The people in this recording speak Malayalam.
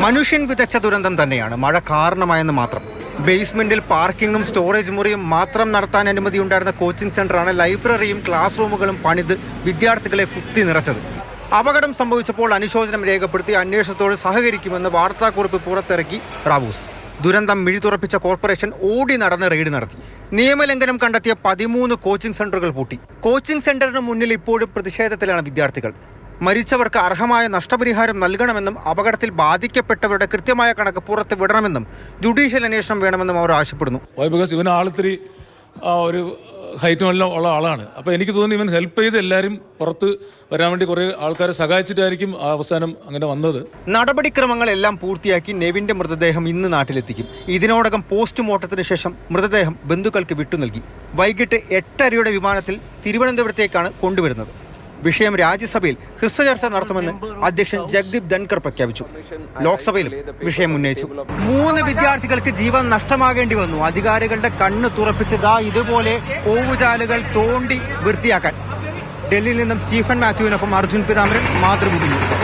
മനുഷ്യൻ വിതച്ച ദുരന്തം തന്നെയാണ് മഴ കാരണമായെന്ന് മാത്രം. ബേസ്മെന്റിൽ പാർക്കിങ്ങും സ്റ്റോറേജ് മുറിയും മാത്രം നടത്താൻ അനുമതിയുണ്ടായിരുന്ന കോച്ചിംഗ് സെന്ററാണ് ലൈബ്രറിയും ക്ലാസ് റൂമുകളും പണിത് വിദ്യാർത്ഥികളെ കുത്തി നിറച്ചത്. അപകടം സംഭവിച്ചപ്പോൾ അനുശോചനം രേഖപ്പെടുത്തി അന്വേഷണത്തോട് സഹകരിക്കുമെന്ന് വാർത്താക്കുറിപ്പ് പുറത്തിറക്കി റാവൂസ്. ദുരന്തം മിഴിതുറപ്പിച്ച കോർപ്പറേഷൻ ഓടി നടന്ന് റെയ്ഡ് നടത്തി. നിയമലംഘനം കണ്ടെത്തിയ 13 കോച്ചിംഗ് സെന്ററുകൾ പൂട്ടി. കോച്ചിംഗ് സെന്ററിന് മുന്നിൽ ഇപ്പോഴും പ്രതിഷേധത്തിലാണ് വിദ്യാർത്ഥികൾ. മരിച്ചവർക്ക് അർഹമായ നഷ്ടപരിഹാരം നൽകണമെന്നും അപകടത്തിൽ ബാധിക്കപ്പെട്ടവരുടെ കൃത്യമായ കണക്ക് പുറത്ത് വിടണമെന്നും ജുഡീഷ്യൽ അന്വേഷണം വേണമെന്നും അവർ ആവശ്യപ്പെടുന്നു. ഇവൻ ആളിത്തിരി ഒരു ഹൈറ്റും എല്ലാം ഉള്ള ആളാണ്. അപ്പോൾ എനിക്ക് തോന്നുന്നു ഇവൻ ഹെൽപ്പ് ചെയ്ത് എല്ലാവരും പുറത്ത് വരാൻ വേണ്ടി കുറേ ആൾക്കാരെ സഹായിച്ചിട്ടായിരിക്കും അവസാനം അങ്ങനെ വന്നത്. നടപടിക്രമങ്ങളെല്ലാം പൂർത്തിയാക്കി നെവിന്റെ മൃതദേഹം ഇന്ന് നാട്ടിലെത്തിക്കും. ഇതിനോടകം പോസ്റ്റ്മോർട്ടത്തിന് ശേഷം മൃതദേഹം ബന്ധുക്കൾക്ക് വിട്ടു നൽകി. വൈകിട്ട് 8:30 വിമാനത്തിൽ തിരുവനന്തപുരത്തേക്കാണ് കൊണ്ടുവരുന്നത്. വിഷയം രാജ്യസഭയിൽ ഹ്രസ്വചർച്ച നടത്തുമെന്ന് അധ്യക്ഷൻ ജഗ്ദീപ് ധൻകർ പ്രഖ്യാപിച്ചു. ലോക്സഭയിലും വിഷയം ഉന്നയിച്ചു. 3 വിദ്യാർത്ഥികൾക്ക് ജീവൻ നഷ്ടമാകേണ്ടി വന്നു. അധികാരികളുടെ കണ്ണ് തുറപ്പിച്ചതാ ഇതുപോലെ ഓവുചാലുകൾ തോണ്ടി വൃത്തിയാക്കാൻ. ഡൽഹിയിൽ നിന്നും സ്റ്റീഫൻ മാത്യുവിനൊപ്പം അർജുൻ പിതാമരൻ, മാതൃഭൂമി ന്യൂസ്.